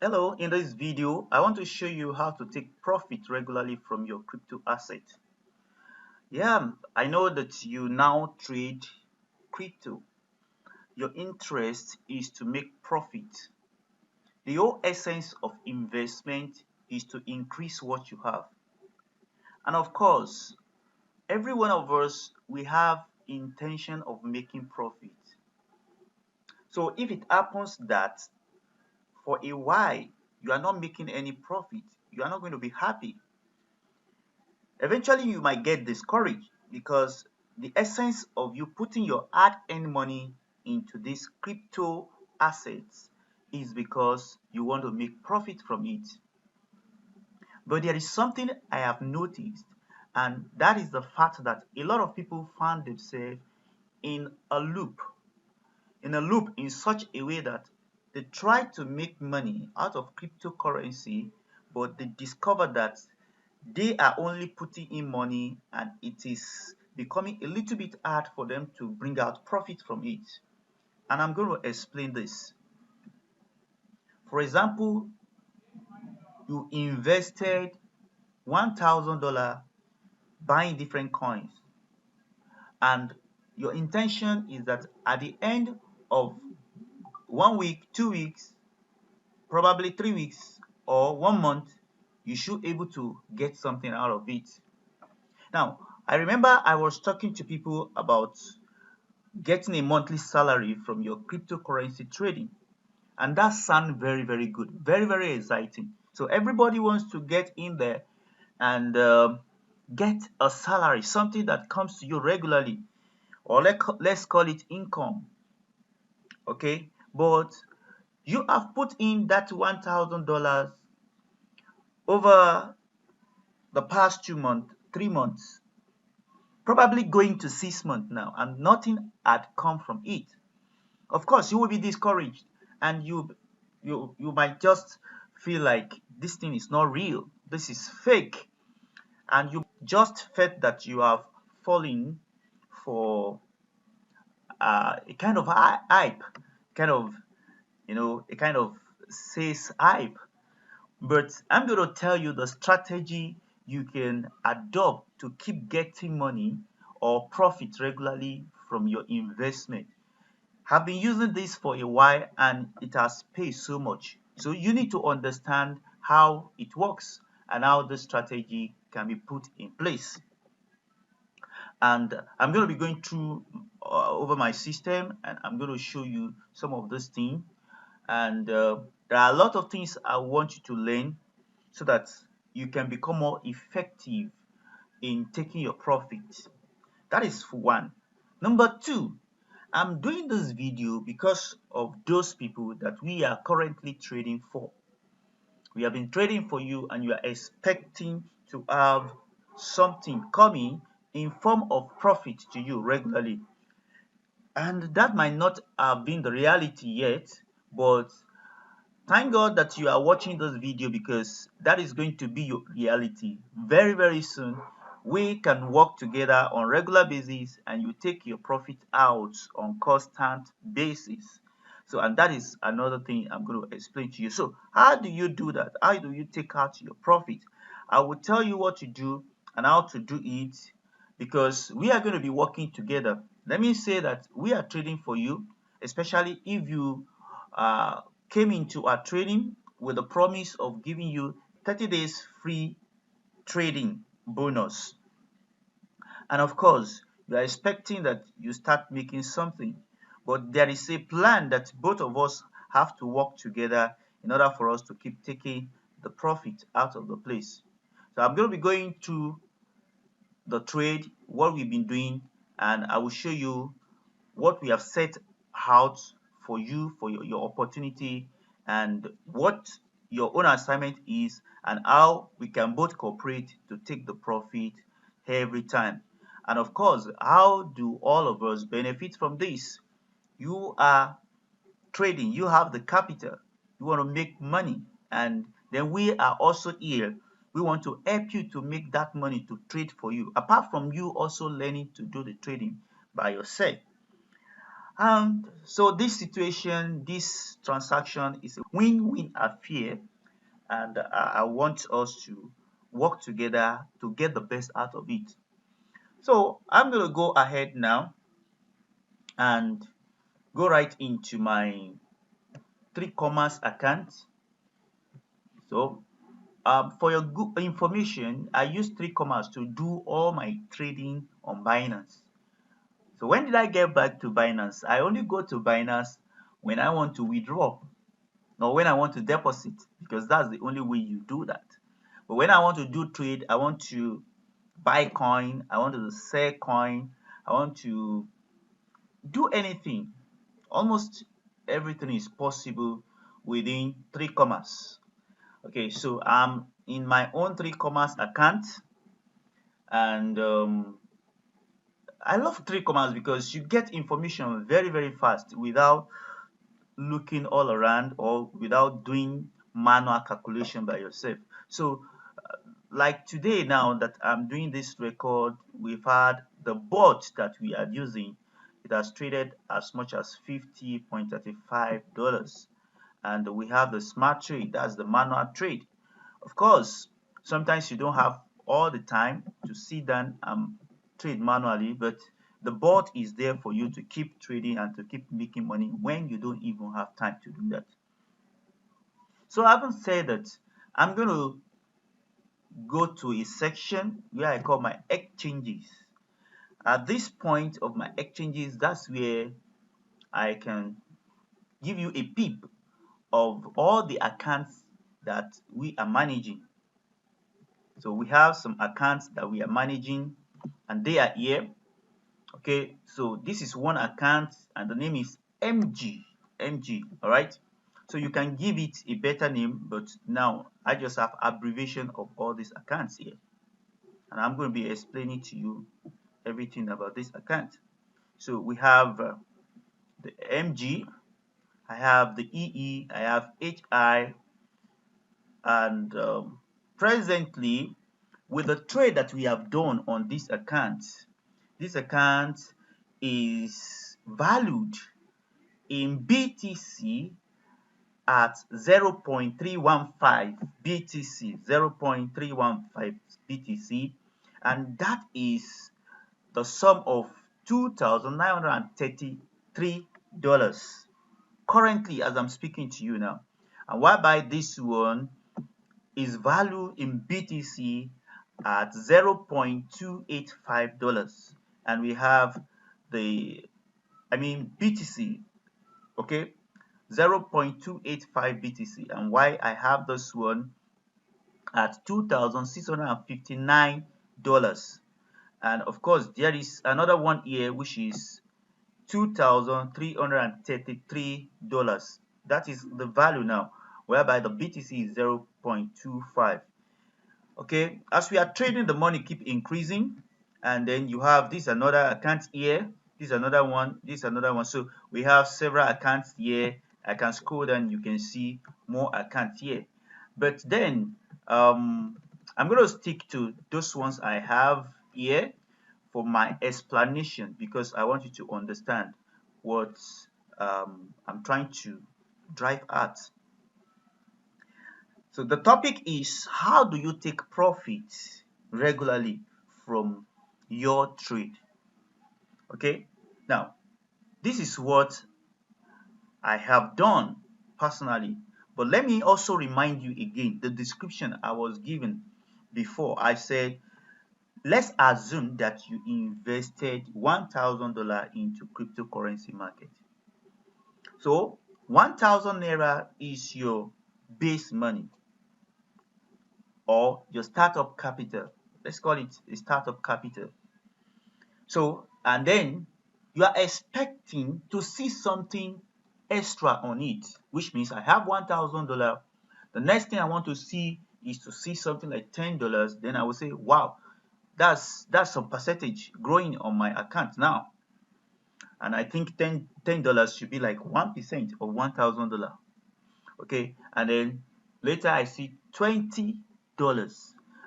Hello, in this video, I want to show you how to take profit regularly from your crypto asset. Yeah, I know that you now trade crypto. Your interest is to make profit. The whole essence of investment is to increase what you have. And of course, every one of us, we have intention of making profit. So if it happens that for a while you are not making any profit, you are not going to be happy. Eventually you might get discouraged because the essence of you putting your hard-earned money into these crypto assets is because you want to make profit from it. But there is something I have noticed, and that is the fact that a lot of people find themselves in a loop, in such a way that they try to make money out of cryptocurrency, but they discover that they are only putting in money and it is becoming a little bit hard for them to bring out profit from it. And I'm going to explain this. For example, you invested $1,000 buying different coins, and your intention is that at the end of 1 week, 2 weeks, probably 3 weeks, or 1 month, you should able to get something out of it. Now, I remember I was talking to people about getting a monthly salary from your cryptocurrency trading, and that sounds very good, very exciting. So everybody wants to get in there and get a salary, something that comes to you regularly, or let's call it income. Okay, but you have put in that $1,000 over the past 2 months, 3 months, probably going to 6 months now, and nothing had come from it. Of course, you will be discouraged, and you might just feel like this thing is not real, this is fake, and you just felt that you have fallen for a kind of hype, kind of a kind of sales hype. But I'm going to tell you the strategy you can adopt to keep getting money or profit regularly from your investment. Have been using this for a while and it has paid so much. So you need to understand how it works and how this strategy can be put in place. And I'm going to be going through over my system, and I'm going to show you some of these things. And there are a lot of things I want you to learn so that you can become more effective in taking your profit. That is for one. Number two, I'm doing this video because of those people that we are currently trading for. We have been trading for you and you are expecting to have something coming in form of profit to you regularly. And that might not have been the reality yet, but thank God that you are watching this video because that is going to be your reality very soon. We can work together on regular basis and you take your profit out on constant basis. So, and that is another thing I'm going to explain to you. So how do you do that? How do you take out your profit? I will tell you what to do and how to do it because we are going to be working together. Let me say that we are trading for you, especially if you uh, came into our training with the promise of giving you 30 days free trading bonus. And of course, you are expecting that you start making something. But there is a plan that both of us have to work together in order for us to keep taking the profit out of the place. So I'm going to be going through the trade, what we've been doing, and I will show you what we have set out for you for your opportunity and what your own assignment is and how we can both cooperate to take the profit every time. And of course, how do all of us benefit from this? You are trading, you have the capital, you want to make money, and then we are also here. We want to help you to make that money to trade for you, apart from you also learning to do the trading by yourself. And so this situation, this transaction is a win-win affair, and I want us to work together to get the best out of it. So I'm going to go ahead now and go right into my 3Commas account. So for your good information, I use 3Commas to do all my trading on Binance. So when did I get back to Binance? I only go to Binance when I want to withdraw or when I want to deposit, because that's the only way you do that. But when I want to do trade, I want to buy coin, I want to sell coin, I want to do anything. Almost everything is possible within 3Commas. Okay, so I'm in my own 3Commas account, and I love 3Commas because you get information very, very fast without looking all around or without doing manual calculation by yourself. So like today now that I'm doing this record, we've had the bot that we are using. It has traded as much as $50.35, and we have the smart trade, that's the manual trade. Of course, sometimes you don't have all the time to sit down and trade manually, but the bot is there for you to keep trading and to keep making money when you don't even have time to do that. So having said that, I'm going to go to a section where I call my exchanges. At this point of my exchanges, that's where I can give you a peep of all the accounts that we are managing. So we have some accounts that we are managing, and they are here. Okay, so this is one account and the name is MG. All right, so you can give it a better name, but now I just have abbreviation of all these accounts here, and I'm going to be explaining to you everything about this account. So we have the MG, I have the EE, I have HI, and presently, with the trade that we have done on this account is valued in BTC at 0.315 BTC, 0.315 BTC, and that is the sum of $2,933 currently as I'm speaking to you now. And whereby this one is valued in BTC at $0.285, and we have the BTC, okay, 0.285 BTC, and why I have this one at $2,659. And of course there is another one here which is $2,333. That is the value now, whereby the BTC is 0.25. Okay, as we are trading, the money keep increasing, and then you have this another account here, this another one, this another one. So we have several accounts here. I can scroll down, you can see more accounts here, but then I'm going to stick to those ones I have here for my explanation, because I want you to understand what I'm trying to drive at. So the topic is, how do you take profit regularly from your trade? Okay, now this is what I have done personally, but let me also remind you again the description I was given before. I said, let's assume that you invested $1,000 into cryptocurrency market. So 1,000 naira is your base money or your startup capital. Let's call it a startup capital. So, and then you are expecting to see something extra on it, which means I have $1,000. The next thing I want to see is to see something like $10. Then I will say, wow, that's some percentage growing on my account now. And I think $10 should be like 1% of $1,000. Okay, and then later I see $20,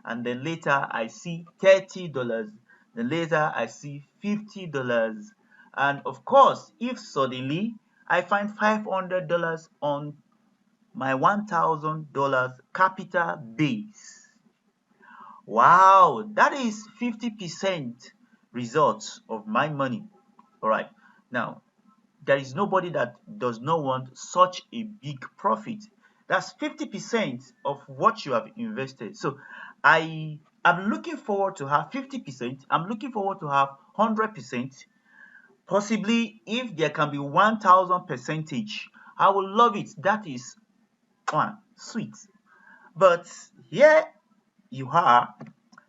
and then later I see $30, then later I see $50, And of course, if suddenly I find $500 on my $1,000 capital base, wow, that is 50% results of my money. All right. Now, there is nobody that does not want such a big profit. That's 50% of what you have invested. So I am looking forward to have 50%. I'm looking forward to have 100%. Possibly, if there can be 1000 percentage, I will love it. That is sweet. But here you are,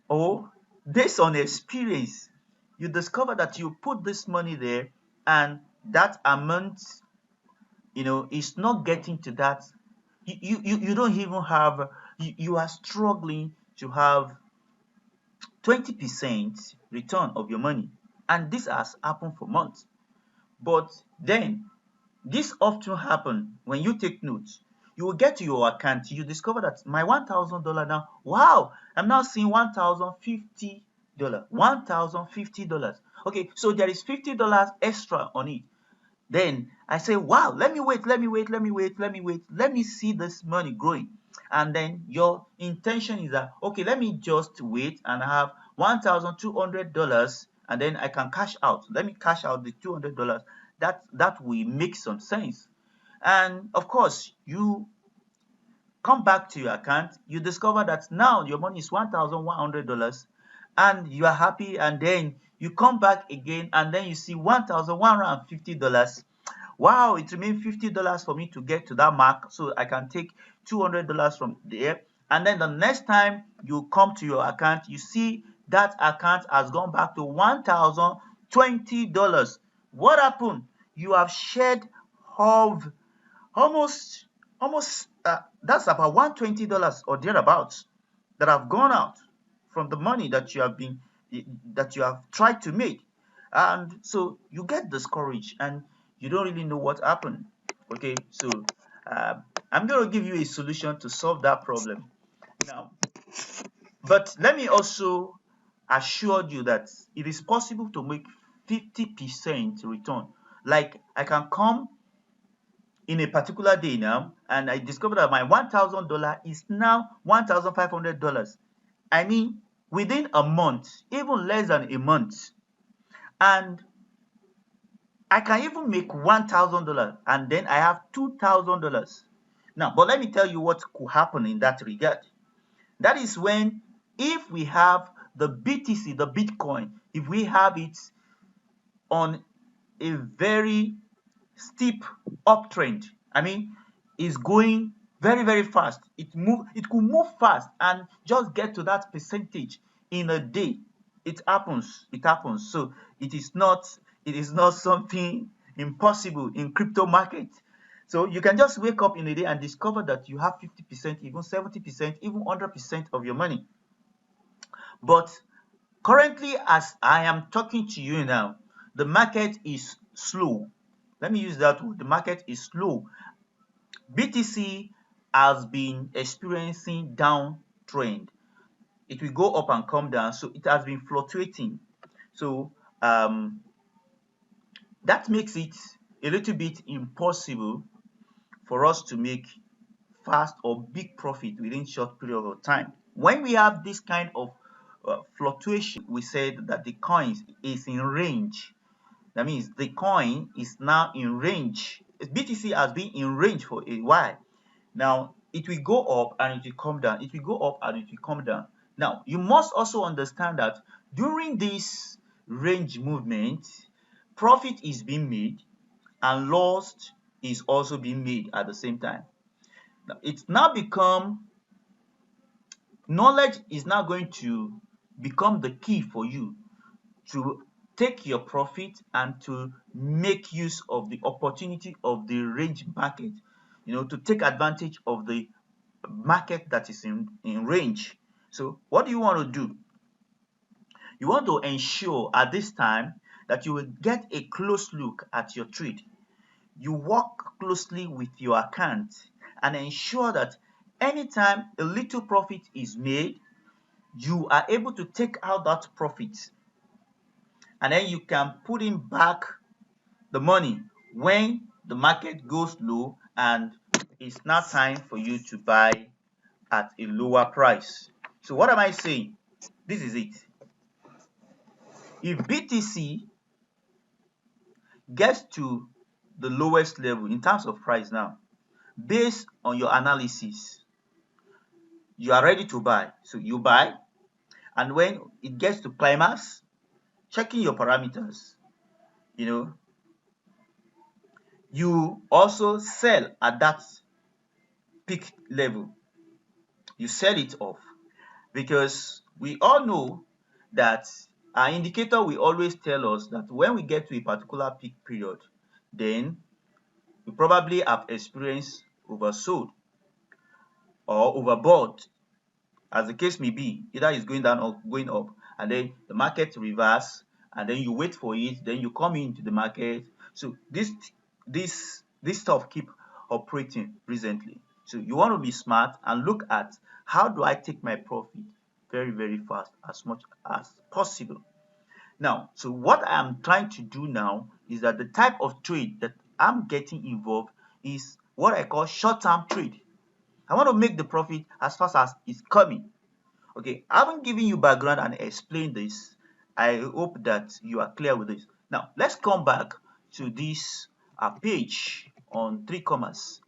or based on experience, you discover that you put this money there and that amount, is not getting to that. You don't even have, you are struggling to have 20% return of your money. And this has happened for months. But then this often happen when you take notes. You will get to your account, you discover that my $1,000 now, wow, I'm now seeing $1,050. $1,050. Okay, so there is $50 extra on it. Then I say, wow, let me wait, let me wait, let me wait, let me wait, let me see this money growing. And then your intention is that, okay, let me just wait and have $1,200 and then I can cash out. Let me cash out the $200. That will make some sense. And of course, you come back to your account, you discover that now your money is $1,100 and you are happy, and then you come back again and then you see $1,150. Wow, it remains $50 for me to get to that mark, so I can take $200 from there. And then the next time you come to your account, you see that account has gone back to $1,020. What happened? You have shared of almost that's about $120 or thereabouts that have gone out from the money that you have tried to make. And so you get discouraged and you don't really know what happened. Okay, so uh, I'm going to give you a solution to solve that problem now. But let me also assure you that it is possible to make 50% return. Like, I can come in a particular day now and I discovered that my $1,000 is now $1,500. I mean, within a month, even less than a month. And I can even make $1,000 and then I have $2,000. Now, but let me tell you what could happen in that regard. That is when, if we have the BTC, the Bitcoin, if we have it on a very steep uptrend, I mean, is going very, very fast. It could move fast and just get to that percentage in a day. It happens. It happens. So it is not something impossible in crypto market. So you can just wake up in a day and discover that you have 50%, even 70%, even 100% of your money. But currently, as I am talking to you now, the market is slow. Let me use that word. The market is slow. BTC has been experiencing downtrend. It will go up and come down, so it has been fluctuating. So that makes it a little bit impossible for us to make fast or big profit within short period of time. When we have this kind of fluctuation, we said that the coin is in range. That means the coin is now in range. BTC has been in range for a while. Now, it will go up and it will come down. It will go up and it will come down. Now, you must also understand that during this range movement, profit is being made and loss is also being made at the same time. Now, it's now become, knowledge is now going to become the key for you to take your profit and to make use of the opportunity of the range market, to take advantage of the market that is in range. So what do you want to do? You want to ensure at this time that you will get a close look at your trade. You work closely with your account and ensure that anytime a little profit is made, you are able to take out that profit and then you can put it back the money when the market goes low and it's now time for you to buy at a lower price. So what am I saying? This is it. If BTC gets to the lowest level in terms of price now, based on your analysis, you are ready to buy. So you buy, and when it gets to climax, checking your parameters, you know, you also sell at that peak level. You sell it off, because we all know that our indicator will always tell us that when we get to a particular peak period, then we probably have experienced oversold or overbought, as the case may be. Either it's going down or going up, and then the market reverse, and then you wait for it, then you come into the market. So this stuff keep operating recently. So you want to be smart and look at, how do I take my profit very, very fast, as much as possible. Now, so what I'm trying to do now is that the type of trade that I'm getting involved is what I call short-term trade. I want to make the profit as fast as it's coming. Okay, having given you background and explained this, I hope that you are clear with this. Now, let's come back to this page on 3Commas.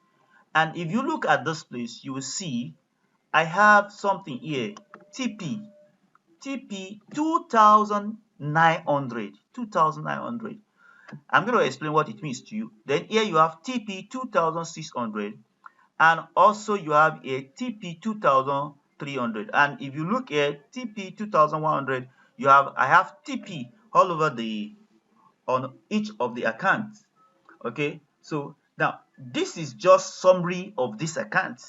And if you look at this place, you will see I have something here, TP 2,900. I'm going to explain what it means to you. Then here you have TP 2,600, and also you have a TP 2,300. And if you look at TP 2,100, I have TP all over on each of the accounts. Okay, so now this is just summary of this account.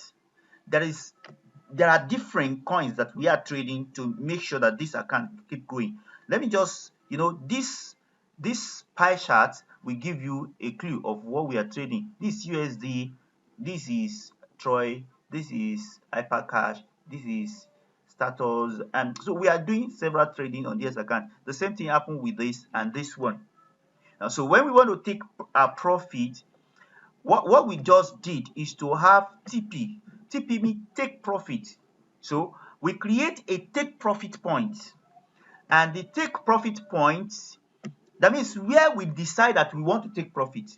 There are different coins that we are trading to make sure that this account keep growing. Let me just, this pie chart will give you a clue of what we are trading. This USD, this is Troy, this is Hypercash, this is Status, and so we are doing several trading on this account. The same thing happened with this and this one. Now, so when we want to take a profit, what we just did is to have TP. TP means take profit. So we create a take profit point, and the take profit point, that means where we decide that we want to take profit,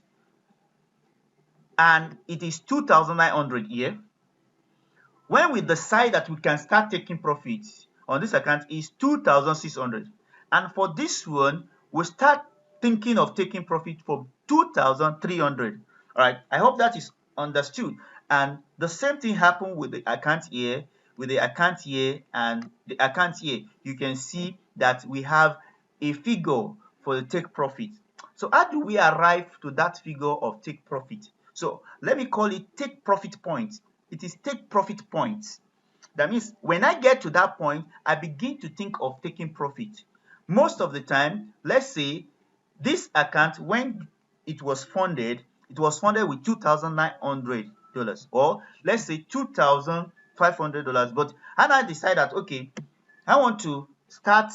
and it is 2,900 here. When we decide that we can start taking profit on this account is 2,600, and for this one we start thinking of taking profit from 2,300. All right, I hope that is understood. And the same thing happened with the account here, with the account here, and the account here. You can see that we have a figure for the take profit. So how do we arrive to that figure of take profit? So let me call it take profit point. It is take profit points. That means when I get to that point, I begin to think of taking profit. Most of the time, let's say this account, when it was funded with $2,900, or let's say $2,500. But and I decide that, okay, I want to start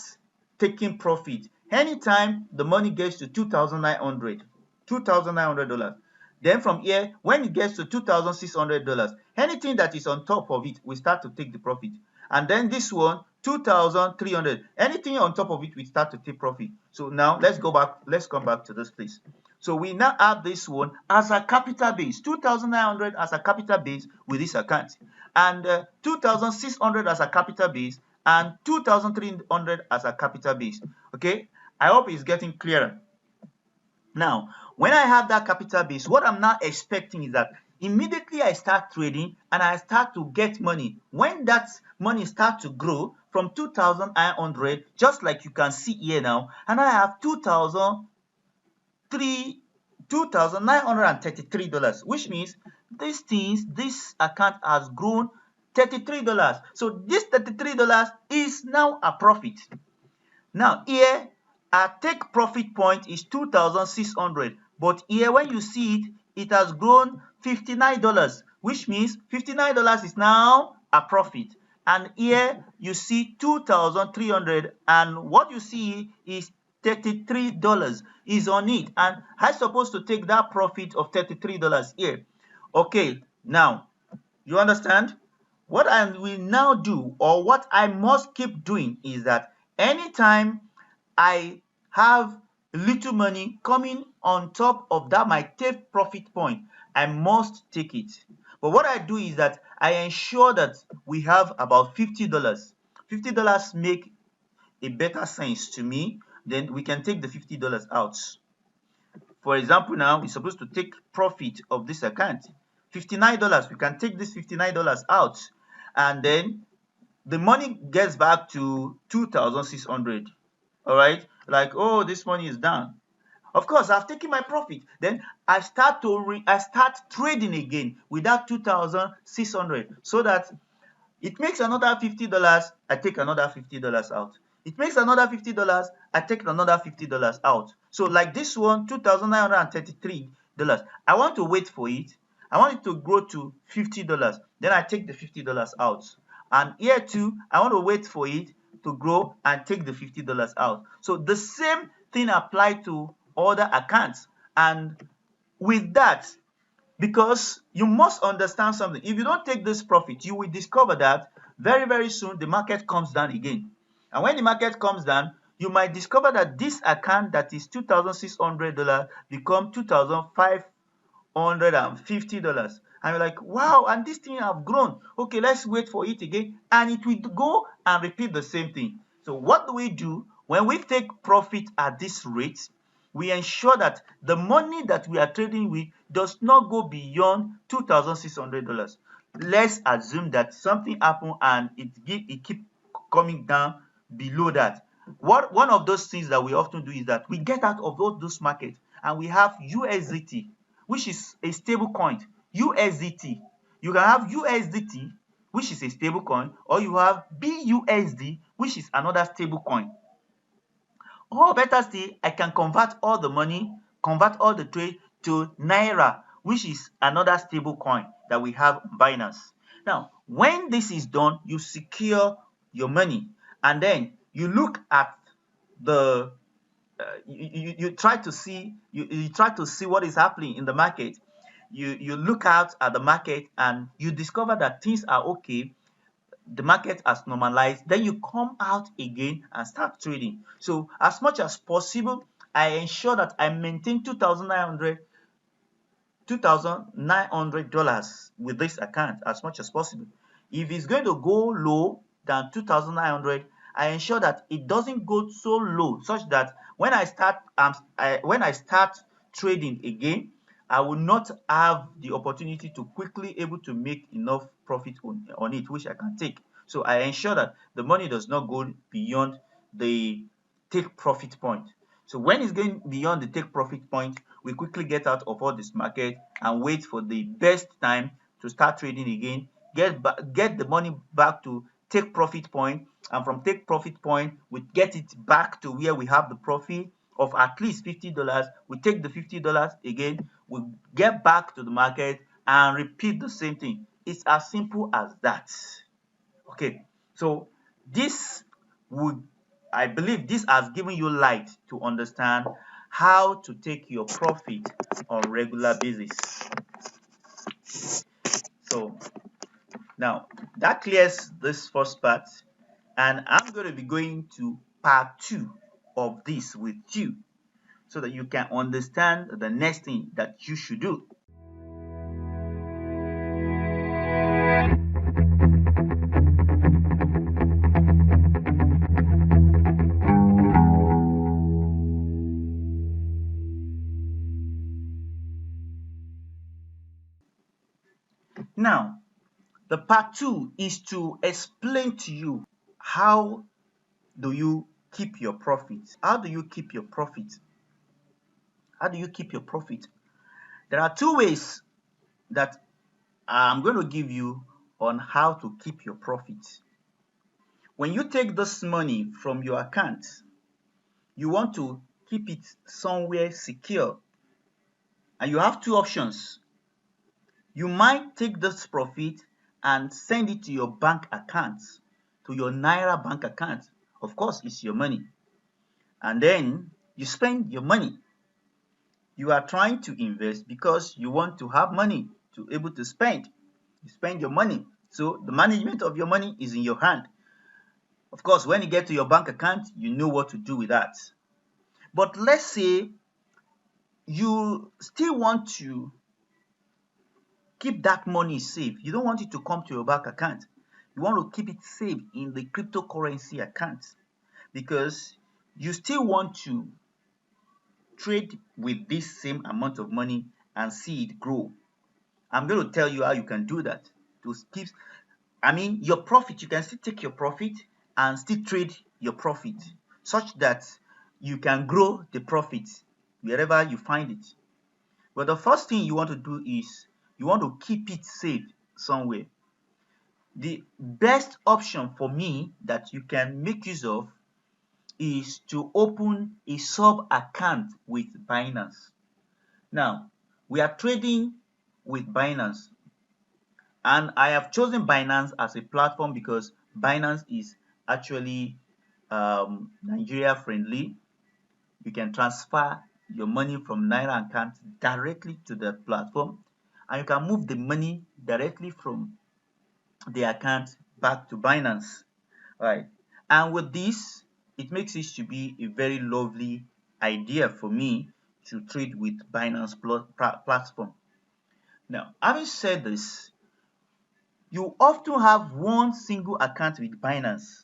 taking profit anytime the money gets to $2,900. Then from here, when it gets to $2,600, anything that is on top of it, we start to take the profit. And then this one, 2,300, anything on top of it, we start to take profit. So now let's come back to this place. So we now have this one as a capital base, 2,900 as a capital base with this account, and 2,600 as a capital base, and 2,300 as a capital base. Okay, I hope it's getting clearer. Now, when I have that capital base, what I'm now expecting is that immediately I start trading and I start to get money. When that money starts to grow from 2,900, just like you can see here now, and I have $2,933, which means this account has grown $33. So this $33 is now a profit. Now here, our take profit point is 2,600, but here when you see it, it has grown $59, which means $59 is now a profit. And here you see 2,300, and what you see is $33 is on it, and I'm supposed to take that profit of $33 here. Okay, now you understand? What I will now do, or what I must keep doing, is that anytime I have little money coming on top of that my take profit point, I must take it. But what I do is that I ensure that we have about $50. $50 make a better sense to me. Then we can take the $50 out. For example, now we're supposed to take profit of this account, $59. We can take this $59 out, and then the money gets back to 2,600. All right, like, oh, this money is down. Of course, I've taken my profit. Then I start trading again with that 2,600, so that it makes another $50, I take another $50 out. It makes another $50, I take another $50 out. So like this one, $2,933. I want to wait for it. I want it to grow to $50. Then I take the $50 out. And here too, I want to wait for it to grow and take the $50 out. So the same thing applies to other accounts. And with that, because you must understand something, if you don't take this profit, you will discover that very, very soon the market comes down again. And when the market comes down, you might discover that this account that is $2,600 become $2,550. And you're like, wow, and this thing have grown. Okay, let's wait for it again. And it will go and repeat the same thing. So what do we do when we take profit at this rate? We ensure that the money that we are trading with does not go beyond $2,600. Let's assume that something happened and it keep coming down below that. One of those things that we often do is that we get out of all those markets and we have USDT, which is a stable coin. USDT. You can have USDT, which is a stable coin, or you have BUSD, which is another stable coin. Or better still, I can convert all the money, convert all the trade to Naira, which is another stable coin that we have on Binance. Now, when this is done, you secure your money, and then you look at the you try to see what is happening in the market. You look out at the market and you discover that things are okay, the market has normalized, then you come out again and start trading. So as much as possible, I ensure that I maintain $2,900 with this account as much as possible. If it's going to go low than 2,900, I ensure that it doesn't go so low such that when I start trading again, I will not have the opportunity to quickly able to make enough profit on it, which I can take. So I ensure that the money does not go beyond the take profit point. So when it's going beyond the take profit point, we quickly get out of all this market and wait for the best time to start trading again, get the money back to take profit point, and from take profit point, we get it back to where we have the profit of at least $50. We take the $50 again, we get back to the market and repeat the same thing. It's as simple as that. Okay, so I believe this has given you light to understand how to take your profit on regular basis. So now that clears this first part, and I'm going to be going to part 2 of this with you so that you can understand the next thing that you should do. Now, the part 2 is to explain to you how do you keep your profit. How do you keep your profit? How do you keep your profit? There are 2 ways that I'm going to give you on how to keep your profit. When you take this money from your account, you want to keep it somewhere secure, and you have 2 options. You might take this profit and send it to your bank account, to your Naira bank account. Of course, it's your money. and then you spend your money. You are trying to invest because you want to have money to able to spend. You spend your money. So the management of your money is in your hand. Of course, when you get to your bank account, you know what to do with that. But let's say you still want to keep that money safe. You don't want it to come to your bank account. You want to keep it safe in the cryptocurrency account because you still want to trade with this same amount of money and see it grow. I'm going to tell you how you can do that to keep, your profit. You can still take your profit and still trade your profit such that you can grow the profit wherever you find it. But the first thing you want to do is you want to keep it safe somewhere. The best option for me that you can make use of is to open a sub account with Binance. Now, we are trading with Binance, and I have chosen Binance as a platform because Binance is actually Nigeria friendly. You can transfer your money from Naira account directly to the platform, and you can move the money directly from the account back to Binance. Right. And with this, it makes it to be a very lovely idea for me to trade with Binance platform. Now, having said this, you often have one single account with Binance.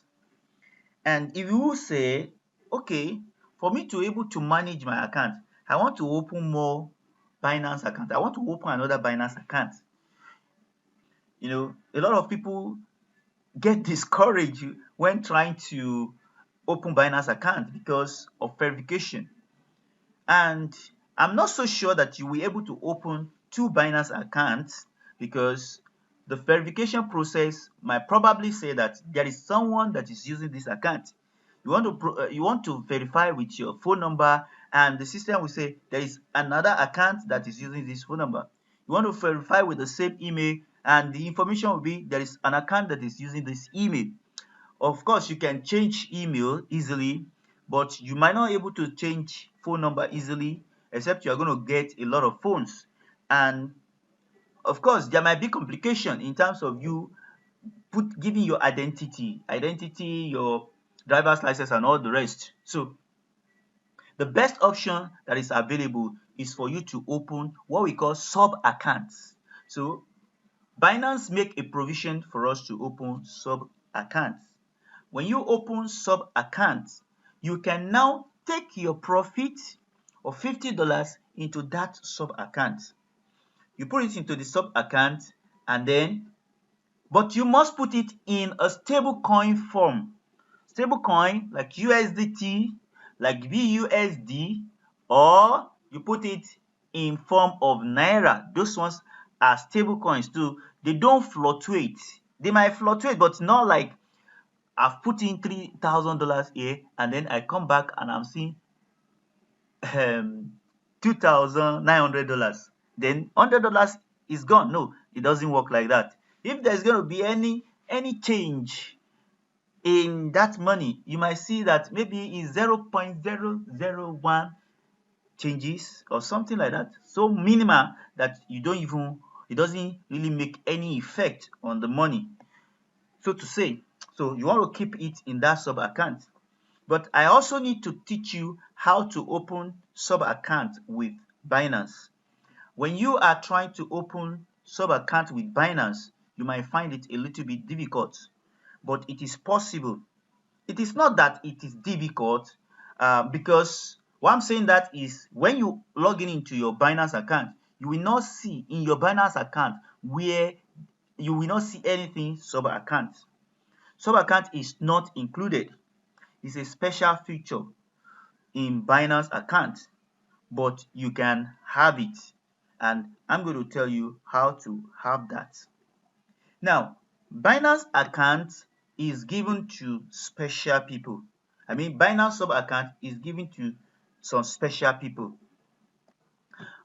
And if you say, okay, for me to able to manage my account, I want to open more Binance account. I want to open another Binance account. A lot of people get discouraged when trying to open Binance account because of verification. And I'm not so sure that you will be able to open two Binance accounts because the verification process might probably say that there is someone that is using this account. You want to verify with your phone number, and the system will say there is another account that is using this phone number. You want to verify with the same email, and the information will be there is an account that is using this email. Of course, you can change email easily, but you might not be able to change phone number easily, except you are going to get a lot of phones. And of course, there might be complication in terms of you giving your identity, your driver's license, and all the rest. So the best option that is available is for you to open what we call sub accounts. So Binance make a provision for us to open sub accounts. When you open sub accounts, you can now take your profit of $50 into that sub account. You put it into the sub account, and then but you must put it in a stable coin form. Stable coin like USDT, like BUSD, or you put it in form of Naira. Those ones are stable coins too. They don't fluctuate. They might fluctuate, but not like I've put in $3,000 here, and then I come back and I'm seeing $2,900. Then $100 is gone. No, it doesn't work like that. If there's going to be any change in that money, you might see that maybe it's 0.001 changes or something like that. So minimal that it doesn't really make any effect on the money, so to say. So you want to keep it in that sub account. But I also need to teach you how to open sub account with Binance. When you are trying to open sub account with Binance, you might find it a little bit difficult, but it is possible. It is not that it is difficult, because why I'm saying that is when you log in into your Binance account, you will not see in your Binance account where you will not see anything sub account. Sub account is not included. It's a special feature in Binance account, but you can have it, and I'm going to tell you how to have that. Now, Binance account is given to special people. Binance sub account is given to some special people.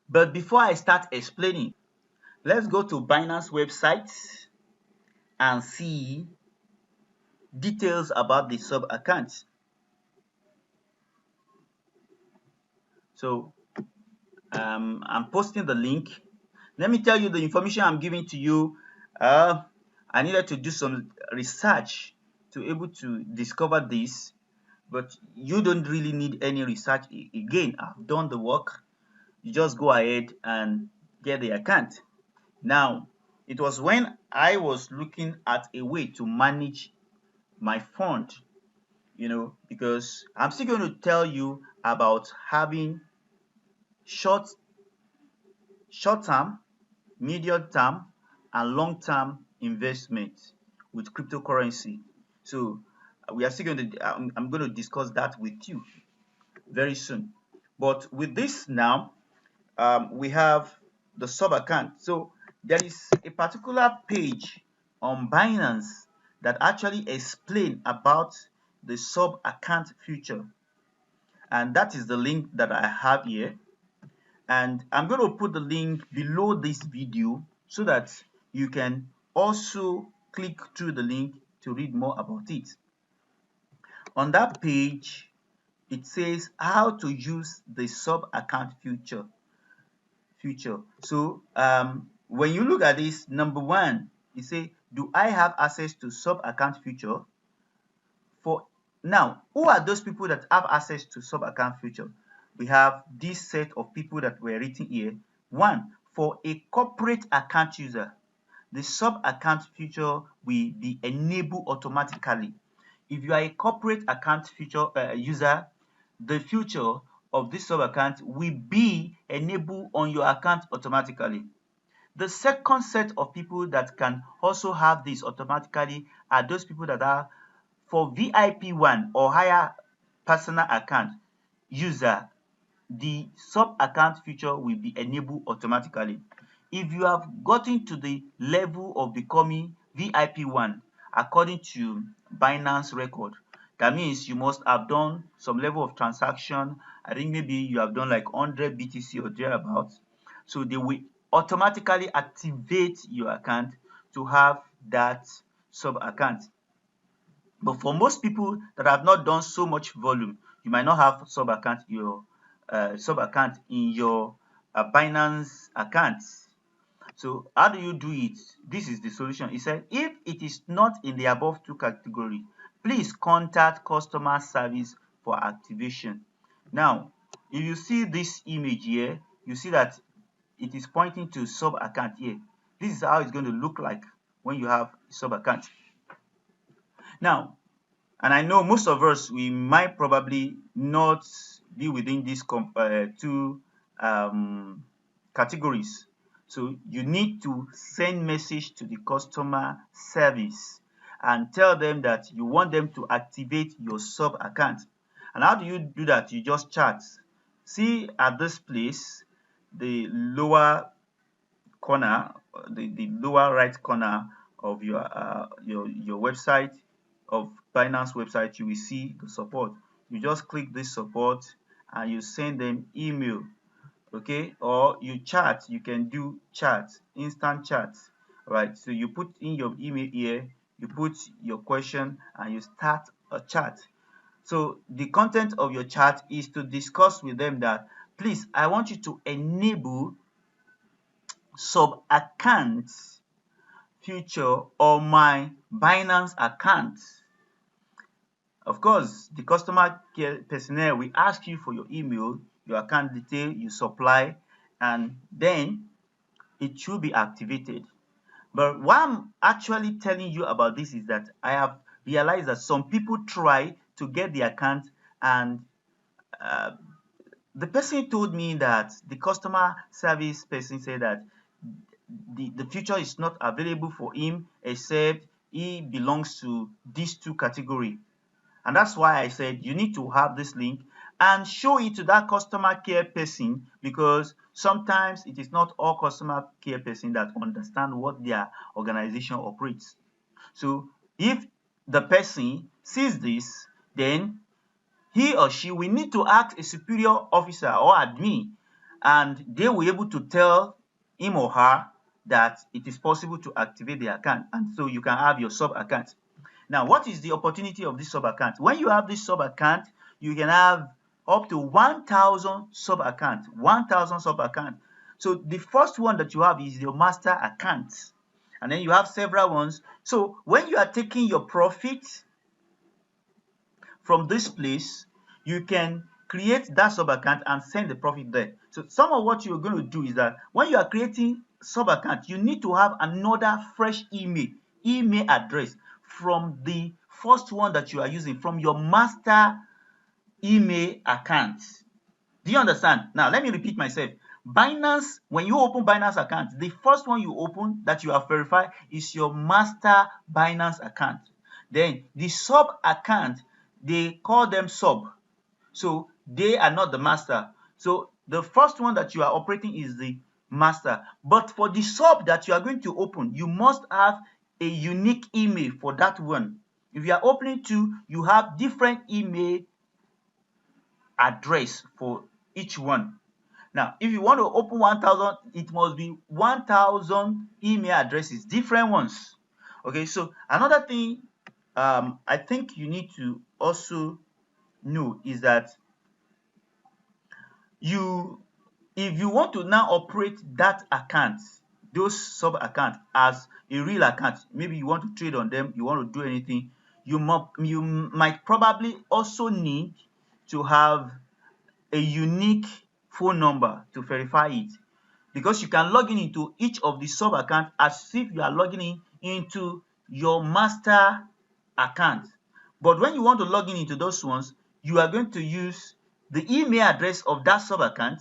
But before I start explaining, let's go to Binance website and see details about the sub account. So I'm posting the link. Let me tell you the information I'm giving to you. I needed to do some research to able to discover this, but you don't really need any research. Again, I've done the work. You just go ahead and get the account. Now, it was when I was looking at a way to manage my fund, because I'm still going to tell you about having short short-term, medium-term, and long-term investment with cryptocurrency. So we are still going to I'm going to discuss that with you very soon. But with this now, we have the sub account. So there is a particular page on Binance that actually explain about the sub account feature, and that is the link that I have here. And I'm going to put the link below this video so that you can also click through the link to read more about it. On that page, it says how to use the sub account feature. So when you look at this, number one, you say, do I have access to sub account feature? For now, who are those people that have access to sub account feature? We have this set of people that were written here. One, for a corporate account user, the sub account feature will be enabled automatically. If you are a corporate account feature user, the feature of this sub account will be enabled on your account automatically. The second set of people that can also have this automatically are those people that are for VIP1 or higher personal account user. The sub account feature will be enabled automatically. If you have gotten to the level of becoming VIP1 according to Binance record, that means you must have done some level of transaction. I think maybe you have done like 100 BTC or thereabouts. So they will automatically activate your account to have that sub account. But for most people that have not done so much volume, you might not have sub account in your Binance account. So how do you do it? This is the solution. It said if it is not in the above two categories, please contact customer service for activation. Now, if you see this image here, you see that it is pointing to sub account here. This is how it's going to look like when you have sub account. Now, and I know most of us, we might probably not be within these two categories. So you need to send message to the customer service and tell them that you want them to activate your sub account. And how do you do that? You just chat. See at this place, the lower corner, the lower right corner of your website, of Binance website, you will see the support. You just click this support and you send them email, okay, or you chat. You can do chat, instant chat, right? So you put in your email here, you put your question, and you start a chat. So the content of your chat is to discuss with them that, please, I want you to enable sub account feature on my Binance account. Of course, the customer care personnel will ask you for your email, your account detail you supply, and then it should be activated. But why I'm actually telling you about this is that I have realized that some people try to get the account, and the person told me that the customer service person said that the feature is not available for him except he belongs to these two categories. And that's why I said you need to have this link and show it to that customer care person, because sometimes it is not all customer care person that understand what their organization operates. So if the person sees this, then he or she will need to ask a superior officer or admin, and they will be able to tell him or her that it is possible to activate the account, and so you can have your sub account. Now, what is the opportunity of this sub account? When you have this sub account, you can have up to 1,000 sub accounts. 1,000 sub accounts. So the first one that you have is your master account, and then you have several ones. So when you are taking your profit from this place, you can create that sub account and send the profit there. So some of what you're going to do is that when you are creating sub account, you need to have another fresh email address from the first one that you are using, from your master email account. Do you understand? Now let me repeat myself. Binance, when you open Binance account, the first one you open that you have verified is your master Binance account. Then the sub account, they call them sub. So they are not the master. So the first one that you are operating is the master. But for the sub that you are going to open, you must have a unique email for that one. If you are opening two, you have different email address for each one. Now, if you want to open 1,000, it must be 1,000 email addresses, different ones. Okay, so another thing I think you need to also know is that if you want to now operate that account, those sub accounts as a real account, maybe you want to trade on them, you want to do anything, you might probably also need to have a unique phone number to verify it, because you can log in into each of the sub accounts as if you are logging in into your master account. But when you want to log in into those ones, you are going to use the email address of that sub account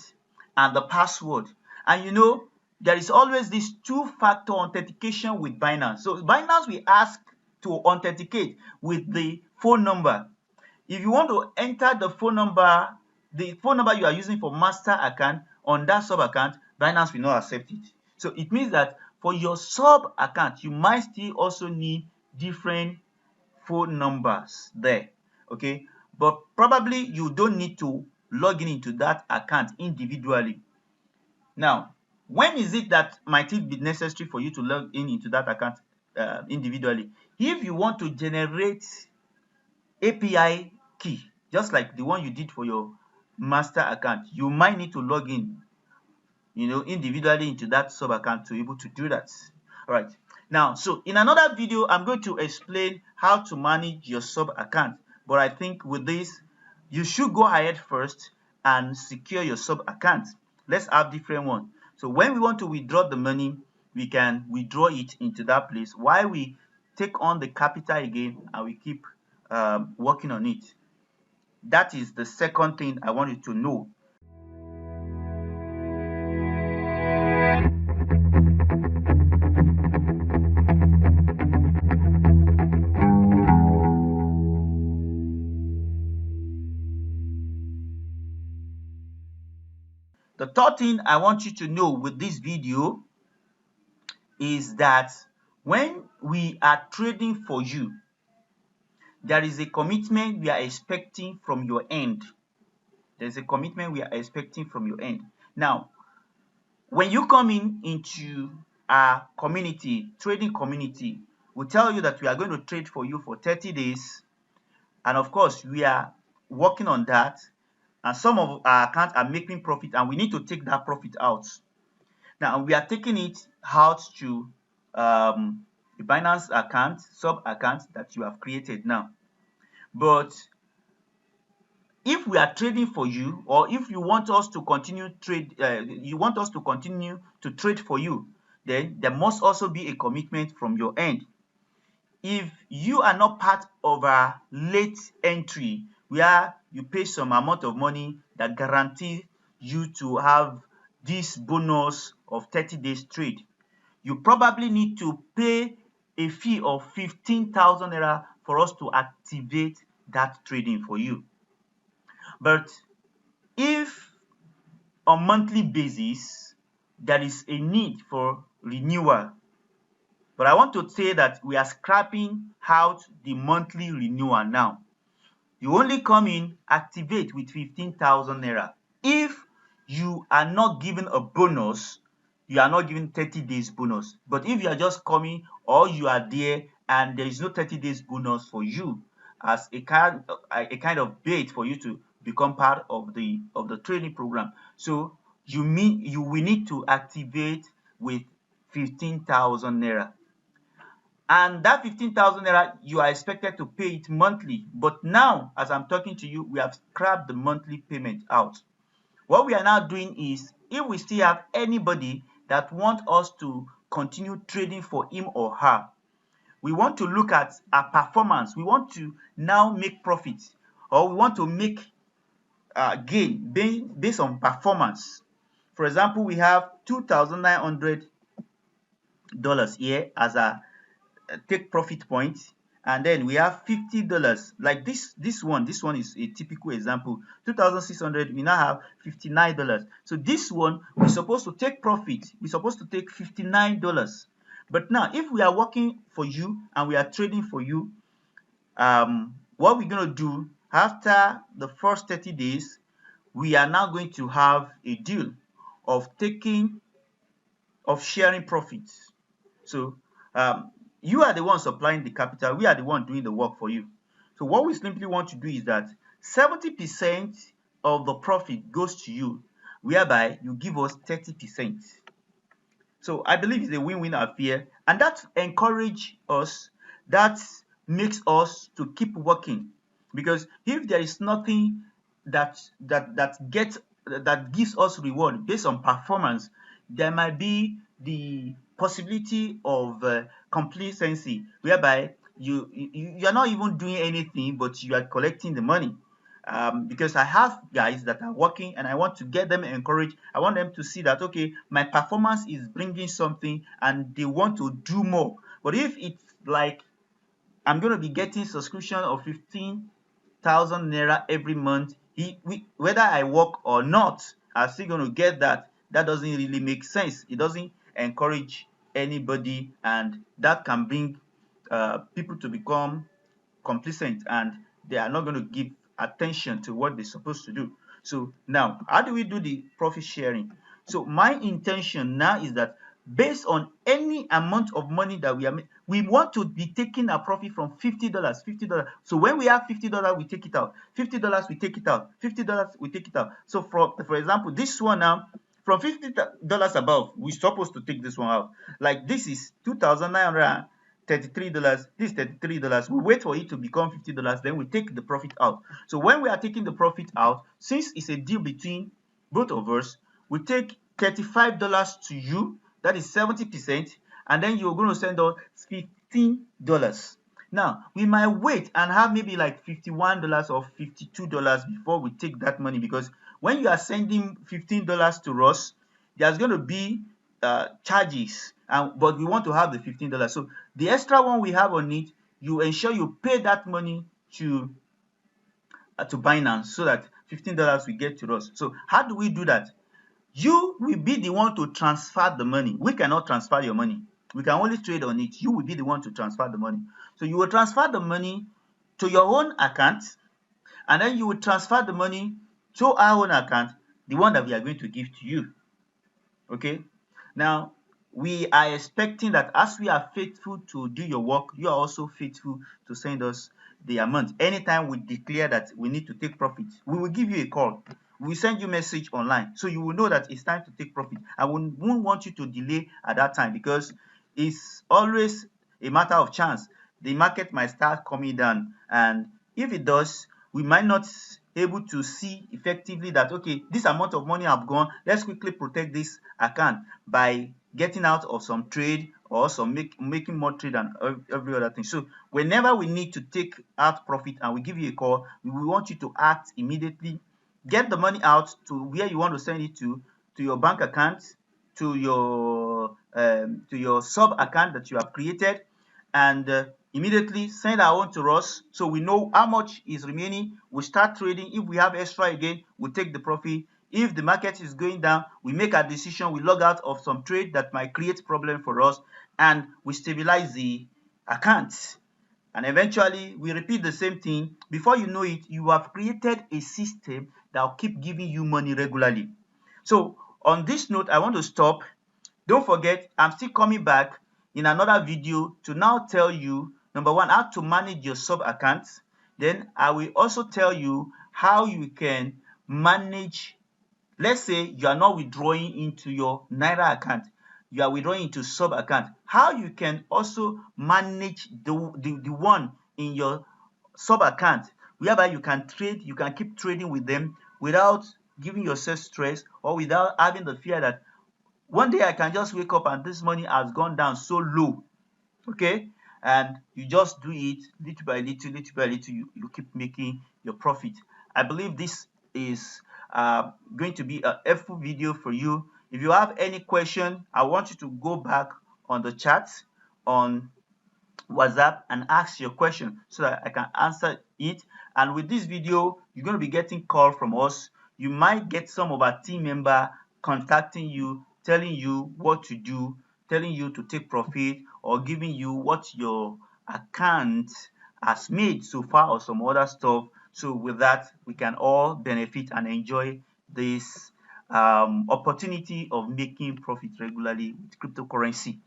and the password. And you know, there is always this two-factor authentication with Binance. So Binance will ask to authenticate with the phone number. If you want to enter the phone number you are using for master account on that sub account, Binance will not accept it. So it means that for your sub account, you might still also need different phone numbers there. Okay, but probably you don't need to log in into that account individually. Now, when is it that might it be necessary for you to log in into that account individually? If you want to generate API key, just like the one you did for your master account, you might need to log in, individually into that sub account to be able to do that. All right. Now, so in another video, I'm going to explain how to manage your sub account. But I think with this, you should go ahead first and secure your sub account. Let's have different ones. So when we want to withdraw the money, we can withdraw it into that place while we take on the capital again and we keep working on it. That is the second thing I want you to know. The third thing I want you to know with this video is that when we are trading for you, there is a commitment we are expecting from your end. There's a commitment we are expecting from your end. Now, when you come into our community, trading community, we tell you that we are going to trade for you for 30 days. And of course, we are working on that. And some of our accounts are making profit and we need to take that profit out. Now, we are taking it out to the Binance account, sub account that you have created now. But if we are trading for you, or if you want us to continue trade, you want us to continue to trade for you, then there must also be a commitment from your end. If you are not part of a late entry where you pay some amount of money that guarantee you to have this bonus of 30 days trade, you probably need to pay a fee of 15,000 naira for us to activate that trading for you. But if on monthly basis there is a need for renewal, but I want to say that we are scrapping out the monthly renewal now. You only come in, activate with 15,000 naira. If you are not given a bonus, you are not given 30 days bonus. But if you are just coming or you are there and there is no 30 days bonus for you as a kind of bait for you to become part of the training program. So we need to activate with 15,000 naira, and that 15,000 naira you are expected to pay it monthly. But now, as I'm talking to you, we have scrapped the monthly payment out. What we are now doing is, if we still have anybody that want us to continue trading for him or her, we want to look at our performance. We want to now make profit, or we want to make gain based on performance. For example, we have $2,900 here as a take profit point, and then we have $50 like this one is a typical example. 2,600, we now have $59. So this one, we're supposed to take profit, we're supposed to take $59. But now, if we are working for you and we are trading for you, what we're going to do after the first 30 days, we are now going to have a deal of sharing profits. So you are the one supplying the capital, we are the one doing the work for you. So what we simply want to do is that 70% of the profit goes to you, whereby you give us 30%. So I believe it's a win-win affair, and that encourages us, that makes us to keep working. Because if there is nothing that gives us reward based on performance, there might be the possibility of complacency, whereby you are not even doing anything, but you are collecting the money. Because I have guys that are working and I want to get them encouraged. I want them to see that, okay, my performance is bringing something and they want to do more. But if it's like I'm going to be getting subscription of 15,000 naira every month, whether I work or not, I'm still going to get that. That doesn't really make sense. It doesn't encourage anybody, and that can bring people to become complacent, and they are not going to give attention to what they're supposed to do. So now, how do we do the profit sharing? So my intention now is that based on any amount of money that we are making, we want to be taking a profit from $50. So when we have $50, we take it out. $50, we take it out. $50, we take it out. So for example, this one now, from $50 above, we're supposed to take this one out. Like this is $2,933. This is $33. We wait for it to become $50, then we take the profit out. So when we are taking the profit out, since it's a deal between both of us, we take $35 to you, that is 70%, and then you're going to send us $15. Now, we might wait and have maybe like $51 or $52 before we take that money, because when you are sending $15 to us, there's going to be charges, but we want to have the $15. So the extra one we have on it, you ensure you pay that money to Binance, so that $15 will get to us. So how do we do that? You will be the one to transfer the money. We cannot transfer your money. We can only trade on it. You will be the one to transfer the money. So you will transfer the money to your own account, and then you will transfer the money to our own account, the one that we are going to give to you. Okay? Now, we are expecting that as we are faithful to do your work, you are also faithful to send us the amount. Anytime we declare that we need to take profit, we will give you a call. We send you message online, so you will know that it's time to take profit. I won't want you to delay at that time, because it's always a matter of chance. The market might start coming down, and if it does, we might not able to see effectively that, okay, this amount of money have gone, let's quickly protect this account by getting out of some trade, or some making more trade and every other thing. So whenever we need to take out profit and we give you a call, we want you to act immediately. Get the money out to where you want to send it to your bank account, to your sub account that you have created, and immediately send our own to us, so we know how much is remaining. We start trading. If we have extra again, we take the profit. If the market is going down, we make a decision, we log out of some trade that might create problem for us, and we stabilize the account. And eventually we repeat the same thing. Before you know it, you have created a system that will keep giving you money regularly. So on this note, I want to stop. Don't forget, I'm still coming back in another video to now tell you, number one, how to manage your sub accounts. Then I will also tell you how you can manage. Let's say you are not withdrawing into your Naira account, you are withdrawing into sub account. How you can also manage the one in your sub account, whereby you can trade, you can keep trading with them without giving yourself stress, or without having the fear that one day I can just wake up and this money has gone down so low. Okay, and you just do it little by little, little by little, you keep making your profit. I believe this is going to be a helpful video for you. If you have any question, I want you to go back on the chat on WhatsApp and ask your question so that I can answer it. And with this video, you're going to be getting call from us. You might get some of our team member contacting you, telling you what to do, telling you to take profit, or giving you what your account has made so far, or some other stuff. So with that, we can all benefit and enjoy this opportunity of making profit regularly with cryptocurrency.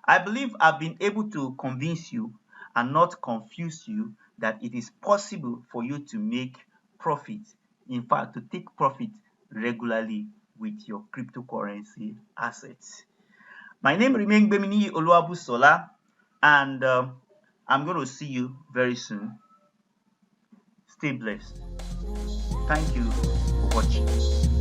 I believe I've been able to convince you and not confuse you that it is possible for you to make profit, in fact, to take profit regularly with your cryptocurrency assets. My name remains Bemini Oluwabusola, and I'm going to see you very soon. Stay blessed. Thank you for watching.